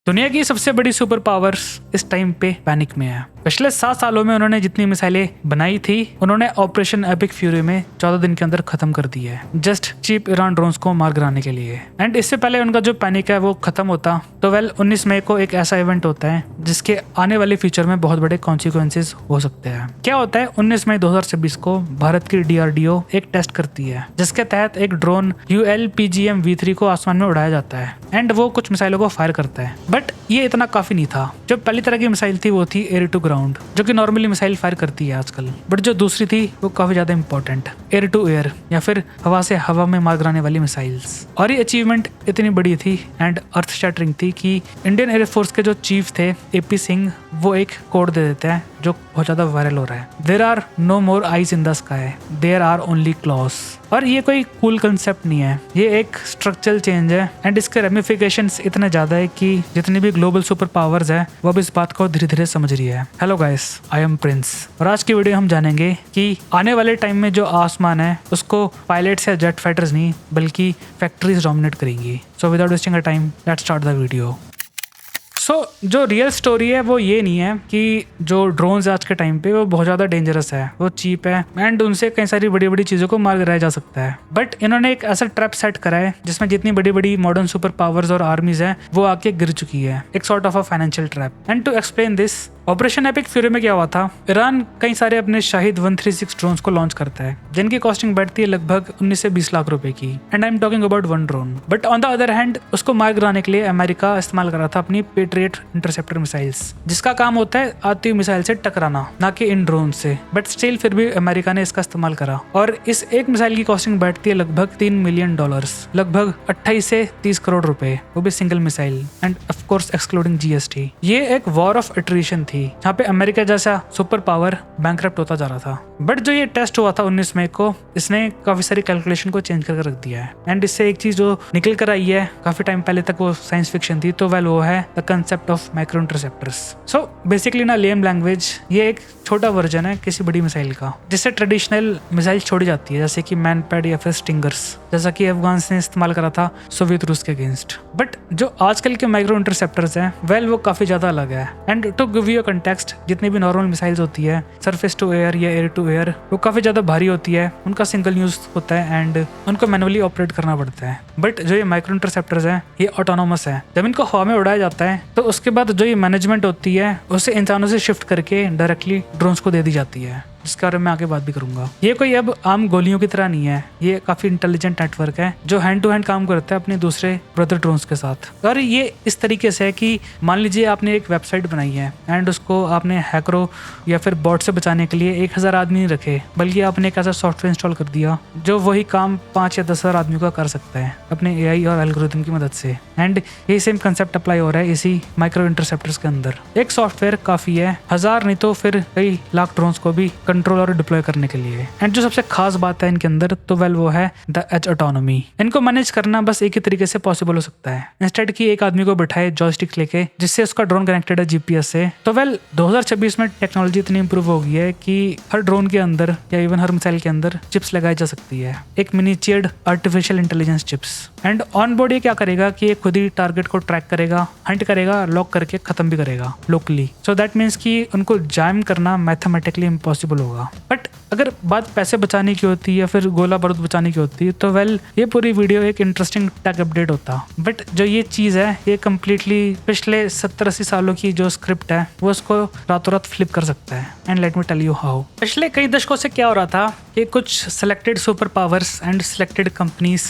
दुनिया की सबसे बड़ी सुपर पावर्स इस टाइम पे पैनिक में है। पिछले 7 सालों में उन्होंने जितनी मिसाइलें बनाई थी उन्होंने ऑपरेशन एपिक फ्यूरी में 14 दिन के अंदर खत्म कर दी है, जस्ट चीप ईरान ड्रोन्स को मार गिराने के लिए। एंड इससे पहले उनका जो पैनिक है वो खत्म होता तो 19 मई को एक ऐसा इवेंट होता है जिसके आने वाले फ्यूचर में बहुत बड़े कॉन्सिक्वेंसेस हो सकते हैं। क्या होता है, 19 मई 2026 को भारत की DRDO एक टेस्ट करती है जिसके तहत एक ड्रोन ULPGM-V3 को आसमान में उड़ाया जाता है एंड वो कुछ मिसाइलों को फायर करता है। बट ये इतना काफी नहीं था। जो पहली तरह की मिसाइल थी वो थी एयर टू ग्राउंड, जो कि नॉर्मली मिसाइल फायर करती है आजकल। बट जो दूसरी थी वो काफी ज्यादा इंपॉर्टेंट, एयर टू एयर या फिर हवा से हवा में मार गिराने वाली मिसाइल्स। और ये अचीवमेंट इतनी बड़ी थी एंड अर्थ शैटरिंग थी कि इंडियन एयरफोर्स के जो चीफ थे AP सिंह वो एक कोड दे देते हैं जो बहुत ज्यादा वायरल हो रहा है। There are no more eyes in the sky, there are only claws. और ये कोई कूल कंसेप्ट नहीं है, ये एक स्ट्रक्चरल चेंज है एंड इसके रेमिफिकेशंस इतने ज्यादा है कि जितनी भी ग्लोबल सुपर पावर्स है वो अब इस बात को धीरे धीरे समझ रही है। Hello guys, I am Prince और आज की वीडियो हम जानेंगे कि आने वाले टाइम में जो आसमान है उसको पायलट्स या जेट फाइटर्स नहीं बल्कि फैक्ट्रीज डोमिनेट करेंगी। So without wasting a time let's start the video. जो रियल स्टोरी है वो ये नहीं है कि जो ड्रोन्स आज के टाइम पे वो बहुत ज़्यादा डेंजरस है, वो चीप है एंड उनसे कई सारी बड़ी बड़ी चीज़ों को मार गिराया जा सकता है। बट इन्होंने एक ऐसा ट्रैप सेट करा है जिसमें जितनी बड़ी बड़ी मॉडर्न सुपर पावर्स और आर्मीज है वो आके गिर चुकी है, एक sort of a financial trap. And to explain this, Operation Epic Fury में क्या हुआ था, ईरान कई सारे अपने शाहिद 136 ड्रोन्स को लॉन्च करता है जिनकी कॉस्टिंग बैठती है लगभग 19 से 20 लाख रुपए की। And I am talking about one drone. But on the other hand उसको मार गिराने के लिए अमेरिका इस्तेमाल कर रहा था अपनी पेट्रियट इंटरसेप्टर मिसाइल्स, जिसका काम होता है आती हुई मिसाइल से टकराना, ना कि इन ड्रोन से। बट स्टिल फिर भी अमेरिका ने इसका इस्तेमाल करा और इस एक मिसाइल की कॉस्टिंग बैठती है लगभग $3 मिलियन, लगभग 28 से 30 करोड़ रुपए, वो भी single missile end of course excluding GST। ये एक वॉर ऑफ एट्रिशन थी जहाँ पे अमेरिका जैसा सुपर पावर बैंकरप्ट होता जा रहा था। बट जो ये टेस्ट हुआ था 19 मई को, इसने काफी सारी कैलकुलेशन को चेंज करके रख दिया है एंड इससे एक चीज जो निकल कर आई है, काफी टाइम पहले तक वो साइंस फिक्शन थी, तो वो है the concept of micro interceptors. So basically ना लेम लैंग्वेज, ये एक छोटा वर्जन है किसी बड़ी मिसाइल का जिससे ट्रेडिशनल मिसाइल छोड़ी जाती है, जैसे कि मैनपैड या फिर स्टिंगर्स, जैसा कि अफगान ने इस्तेमाल करा था सोवियत रूस के अगेंस्ट। बट जो आजकल के माइक्रो इंटरसेप्टर्स हैं वो काफी ज्यादा अलग है। And to give you a context, जितनी भी नॉर्मल मिसाइल्स होती है सरफेस टू एयर या एयर टू एयर, वो काफी ज्यादा भारी होती है, उनका सिंगल यूज होता है एंड उनको मैनुअली ऑपरेट करना पड़ता है। बट जो ये माइक्रो इंटरसेप्टर्स हैं ये ऑटोनोमस है। जब इनको हवा में उड़ाया जाता है तो उसके बाद जो ये मैनेजमेंट होती है उसे इंसानों से शिफ्ट करके डायरेक्टली ड्रोन्स को दे दी जाती है, जिसके बारे में आगे बात भी करूंगा। ये कोई अब आम गोलियों की तरह नहीं है, ये काफी इंटेलिजेंट नेटवर्क है जो हैंड टू हैंड काम करता है अपने दूसरे ब्रदर ड्रोन्स के साथ। और ये इस तरीके से है कि मान लीजिए आपने एक वेबसाइट बनाई है एंड उसको आपने हैकरों या फिर बॉट से बचाने के लिए 1000 आदमी नहीं रखे, बल्कि आपने एक ऐसा सॉफ्टवेयर इंस्टॉल कर दिया जो वही काम 5 या 10,000 आदमियों का कर सकता है अपने AI और एल्गोरिथम की मदद से। एंड यही सेम कंसेप्ट अप्लाई हो रहा है इसी माइक्रो इंटरसेप्टर्स के अंदर। एक सॉफ्टवेयर काफी है, 1000 नहीं तो फिर कई लाख ड्रोन्स को भी कंट्रोल और डिप्लॉय करने के लिए। एंड जो सबसे खास बात है इनके अंदर तो वो है द एज ऑटोनॉमी। इनको मैनेज करना बस एक ही तरीके से पॉसिबल हो सकता है, इंस्टेड कि एक आदमी को बिठाए जॉयस्टिक लेके जिससे उसका ड्रोन कनेक्टेड है GPS से। तो 2026 में टेक्नोलॉजी इतनी इंप्रूव हो गई है कि हर ड्रोन के अंदर या इवन हर मिसाइल के अंदर चिप्स लगाई जा सकती है, एक miniatured artificial intelligence chips. And on board ये क्या करेगा कि ये खुद ही टारगेट को ट्रैक करेगा, हंट करेगा, लॉक करके खत्म भी करेगा लोकली। सो दैट मीन्स कि उनको जैम करना मैथमेटिकली इम्पॉसिबल होगा। बट अगर बात पैसे बचाने की होती या फिर गोला बारूद बचाने की होती तो ये पूरी वीडियो एक इंटरेस्टिंग टेक अपडेट होता। बट जो ये चीज़ है ये कम्प्लीटली पिछले 70-80 सालों की जो स्क्रिप्ट है वो उसको रातों रात फ्लिप कर सकता है। And let me tell you how. पिछले कई दशकों से क्या हो रहा था कि कुछ selected super powers and selected companies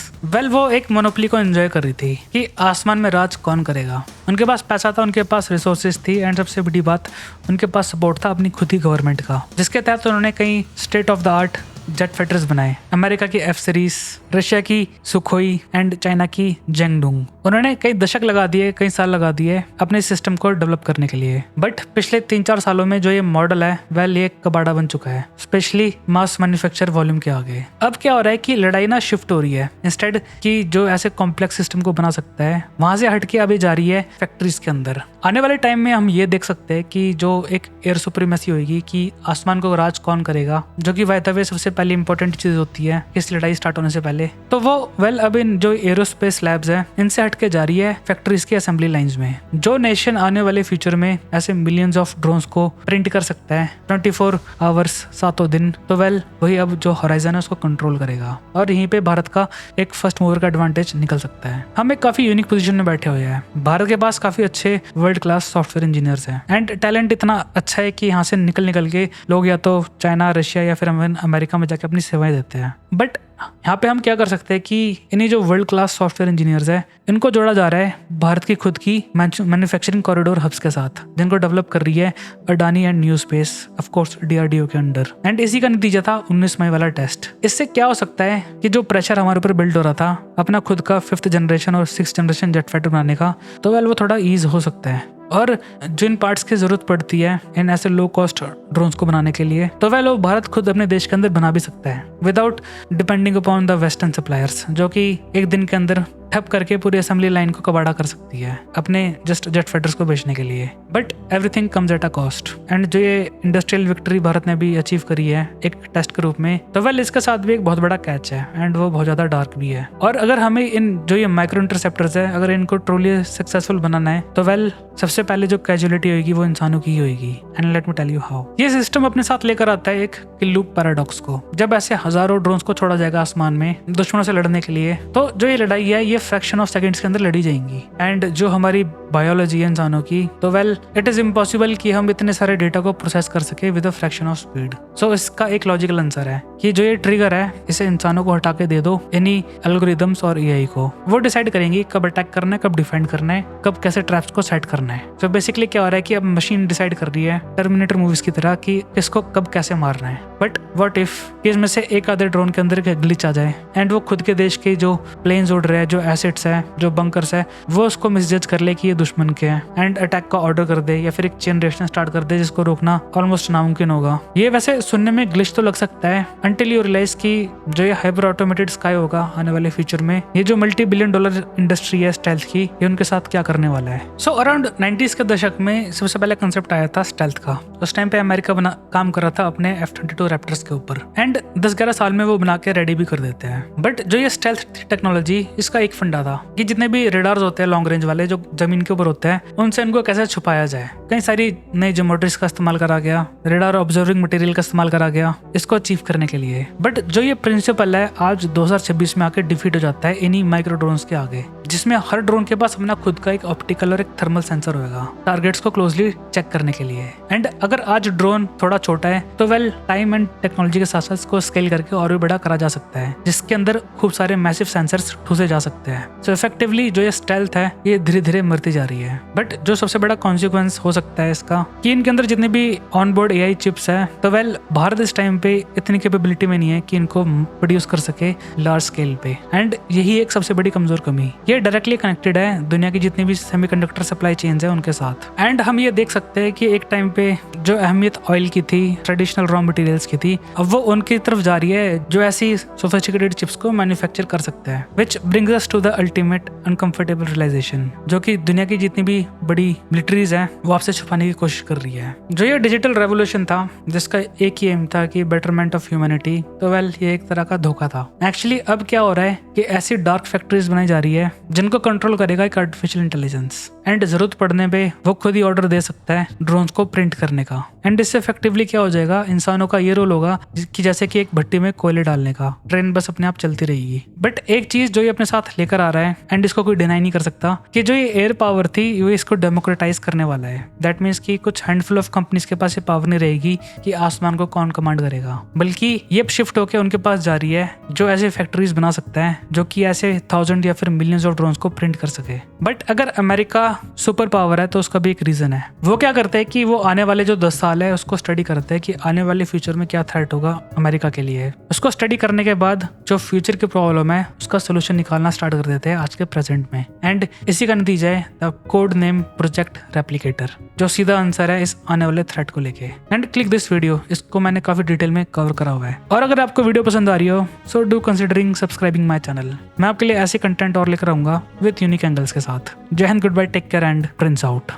वो एक मोनोपोली को एंजॉय कर रही थी कि आसमान में राज कौन करेगा। उनके पास पैसा था, उनके पास रिसोर्सेज थी एंड सबसे बड़ी बात उनके पास सपोर्ट था अपनी खुद ही गवर्नमेंट का, जिसके तहत उन्होंने कई state of the art jet fighters बनाए। अमेरिका की F सीरीज, रशिया की सुखोई एंड चाइना की जेंगडुंग। उन्होंने कई दशक लगा दिए, कई साल लगा दिए अपने सिस्टम को डेवलप करने के लिए। बट पिछले 3-4 सालों में जो ये मॉडल है ये कबाड़ा बन चुका है, स्पेशली मास मैन्युफैक्चर वॉल्यूम के आगे। अब क्या हो रहा है कि लड़ाई ना शिफ्ट हो रही है, इंस्टेड कि जो ऐसे कॉम्प्लेक्स सिस्टम को बना सकता है वहां से हटके अभी जा रही है फैक्ट्रीज के अंदर। आने वाले टाइम में हम ये देख सकते हैं कि जो एक एयर सुप्रीमेसी होगी कि आसमान को राज कौन करेगा, जो कि बाय द वे सबसे पहले इंपॉर्टेंट चीज होती है इस लड़ाई स्टार्ट होने से पहले। तो वो अब इन जो एरोस्पेस लैब्स हैं इनसे बढ़ के जा रही है फैक्ट्रीज की असेंबली लाइंस में। जो नेशन आने वाले फ्यूचर में ऐसे मिलियंस ऑफ ड्रोन्स को प्रिंट कर सकता है 24 आवर्स, सातों दिन, तो वेल वही अब जो होराइजन है उसको कंट्रोल करेगा और यहीं पे भारत का एक फर्स्ट मूवर का एडवांटेज निकल सकता है। हम एक काफी यूनिक पोजीशन में बैठे हुए हैं। भारत के पास काफी अच्छे वर्ल्ड क्लास सॉफ्टवेयर इंजीनियर्स हैं एंड टैलेंट इतना अच्छा है कि यहाँ से निकल के लोग या तो चाइना, रशिया या फिर अमेरिका में जाके अपनी सेवाएं देते हैं। बट यहाँ पे हम क्या कर सकते हैं कि इन्हीं जो वर्ल्ड क्लास सॉफ्टवेयर इंजीनियर्स है इनको जोड़ा जा रहा है भारत की खुद की मैन्युफैक्चरिंग कॉरिडोर हब्स के साथ, जिनको डेवलप कर रही है Adani and new space, of course DRDO के अंडर। एंड इसी का नतीजा था 19 मई वाला टेस्ट। इससे क्या हो सकता है कि जो प्रेशर हमारे ऊपर बिल्ड हो रहा था अपना खुद का 5th जनरेशन और 6th जनरेशन जेट फाइटर बनाने का, तो वेल वो थोड़ा ईज हो सकता है। और जिन पार्ट्स की जरूरत पड़ती है इन ऐसे लो कॉस्ट ड्रोन्स को बनाने के लिए, तो वह लोग भारत खुद अपने देश के अंदर बना भी सकता है without depending upon the western suppliers, जो कि एक दिन के अंदर ठप करके पूरी असेंबली लाइन को कबाड़ा कर सकती है अपने जस्ट जेट फाइटर्स को बेचने के लिए। But everything comes at a cost. And जो ये इंडस्ट्रियल विक्ट्री भारत ने भी अचीव करी है एक टेस्ट के रूप में, तो वेल इसके साथ भी एक बहुत बड़ा कैच है एंड वो बहुत ज्यादा डार्क भी है। और अगर हमें इन जो ये माइक्रो इंटरसेप्टर्स है अगर इनको ट्रूली सक्सेसफुल बनाना है, तो वेल सबसे पहले जो कैजुअलिटी होगी वो इंसानों की ही होगी। And let me tell you how. ये सिस्टम अपने साथ लेकर आता है एक किल लूप पैराडॉक्स को। जब ऐसे हजारों ड्रोन्स को छोड़ा जाएगा आसमान में दुश्मनों से लड़ने के लिए, तो जो ये लड़ाई है ये फ्रैक्शन ऑफ सेकंड्स के अंदर लड़ी जाएंगी। एंड जो हमारी बायोलॉजी है इंसानों की, तो वेल इट इज इम्पॉसिबल कि हम इतने सारे डेटा को प्रोसेस कर सके with a fraction of speed. So इसका एक लॉजिकल आंसर है कि जो ये ट्रिगर है इसे इंसानों को हटा के दे दो यानी एल्गोरिदम्स और AI को। वो डिसाइड करेंगी कब अटैक करना है, कब डिफेंड करना है, कब कैसे ट्रैप्स को सेट करना है। तो बेसिकली क्या हो रहा है कि अब मशीन डिसाइड कर रही है टर्मिनेटर मूवीज की तरह कि इसको कब कैसे मारना है। बट व्हाट इफ इसमें से एक आधे ड्रोन के अंदर ग्लिच आ जाए एंड वो खुद के देश के जो प्लेन्स उड़ रहे हैं, जो एसेट्स है, जो बंकर्स है, वो उसको मिसजज कर ले कि ये दुश्मन के हैं एंड अटैक का ऑर्डर कर दे या फिर एक चेन रिएक्शन स्टार्ट कर दे जिसको रोकना ऑलमोस्ट नामुमकिन होगा। ये वैसे सुनने में ग्लिच तो लग सकता है अंटिल यू रियलाइज कि जो ये हाइपर ऑटोमेटेड स्काई होगा आने वाले फ्यूचर में, ये जो $multi-billion इंडस्ट्री है स्टेल्थ की, ये उनके साथ क्या करने वाला है। सो अराउंड 90s के दशक में सबसे पहले कंसेप्ट आया था स्टेल्थ का। उस टाइम पे अमेरिका काम कर रहा था अपने F-22 रैप्टर्स के ऊपर एंड 10-11 साल में वो बना के रेडी भी कर देते हैं। बट जो ये स्टेल्थ टेक्नोलॉजी, इसका एक फंडा था कि जितने भी रेडार्स होते हैं लॉन्ग रेंज वाले जो जमीन के ऊपर होते हैं, उनसे इनको कैसे छुपाया जाए। कई सारी नई ज्योमेट्रीज का इस्तेमाल करा गया, रेडार ऑब्जर्विंग मटेरियल का इस्तेमाल करा गया इसको अचीव करने के लिए। बट जो ये प्रिंसिपल है आज 2026 में आके डिफीट हो जाता है इन्हीं माइक्रो ड्रोन्स के आगे, जिसमें हर ड्रोन के पास अपना खुद का एक ऑप्टिकल और एक थर्मल सेंसर होगा टारगेट्स को क्लोजली चेक करने के लिए। एंड अगर आज ड्रोन थोड़ा छोटा है तो वेल टाइम एंड टेक्नोलॉजी के साथ साथ इसको स्केल करके और भी बड़ा करा जा सकता है, जिसके अंदर खूब सारे मैसिव सेंसर्स ठूसे जा सकते हैं। सो इफेक्टिवली जो ये स्टेल्थ है ये धीरे धीरे मरती जा रही है। बट जो सबसे बड़ा कॉन्सिक्वेंस हो सकता है इसका कि इनके अंदर जितने भी ऑन बोर्ड AI चिप्स है, तो वेल भारत इस टाइम पे इतनी कैपेबिलिटी में नहीं है कि इनको प्रोड्यूस कर सके लार्ज स्केल पे। एंड यही एक सबसे बड़ी कमजोर कमी, ये डायरेक्टली कनेक्टेड है दुनिया की जितनी भी सेमीकंडक्टर सप्लाई चेन्स है उनके साथ। एंड हम ये देख सकते हैं कि एक टाइम पे जो अहमियत ऑयल की थी, ट्रेडिशनल रॉ मटेरियल्स की थी, अब वो उनकी तरफ जा रही है जो ऐसी सोफिस्टिकेटेड चिप्स को मैन्युफैक्चर कर सकते हैं, which brings us to the ultimate uncomfortable realisation, जो कि दुनिया की जितनी भी बड़ी मिलिट्रीज है वो आपसे छुपाने की कोशिश कर रही है। जो ये डिजिटल रेवोल्यूशन था जिसका एक ही एम था कि बेटरमेंट ऑफ ह्यूमैनिटी, तो वेल ये एक तरह का धोखा था। एक्चुअली अब क्या हो रहा है कि ऐसी डार्क फैक्ट्रीज बनाई जा रही है जिनको कंट्रोल करेगा एक आर्टिफिशियल इंटेलिजेंस, एंड जरूरत पड़ने पे वो खुद ही ऑर्डर दे सकता है ड्रोन्स को प्रिंट करने का। एंड इससे इफेक्टिवली क्या हो जाएगा, इंसानों का ये रोल होगा कि जैसे कि एक भट्टी में कोयले डालने का, ट्रेन बस अपने आप चलती रहेगी। बट एक चीज जो ये अपने साथ लेकर आ रहा है एंड इसको कोई डिनाई नहीं कर सकता कि जो ये एयर पावर थी वो इसको डेमोक्रेटाइज करने वाला है। दैट मीन्स कि कुछ हैंडफुल ऑफ कंपनीज के पास ये पावर नहीं रहेगी कि आसमान को कौन कमांड करेगा, बल्कि ये शिफ्ट होकर उनके पास जा रही है जो ऐसे फैक्ट्रीज बना सकता है जो कि ऐसे 1000 या फिर मिलियंस ऑफ ड्रोन्स को प्रिंट कर सके। बट अगर अमेरिका सुपर पावर है तो उसका भी एक रीजन है। वो क्या करते हैं कि वो आने वाले जो 10 साल है उसको स्टडी करते हैं कि आने वाले फ्यूचर में क्या थ्रेट होगा अमेरिका के लिए। उसको स्टडी करने के बाद जो फ्यूचर की प्रॉब्लम है उसका सोल्यूशन निकालना स्टार्ट कर देते हैं आज के प्रेजेंट में। एंड इसी का नतीजा है the code name project replicator, जो सीधा आंसर है इस आने वाले थ्रेट को लेके। एंड क्लिक दिस वीडियो, इसको मैंने काफी डिटेल में कवर करा हुआ है। और अगर आपको वीडियो पसंद आ रही हो so do considering subscribing my channel. मैं आपके लिए ऐसे कंटेंट और लेकर आऊंगा विद यूनिक एंगल्स के साथ। Jai Hind, good bye, take care and Prince out.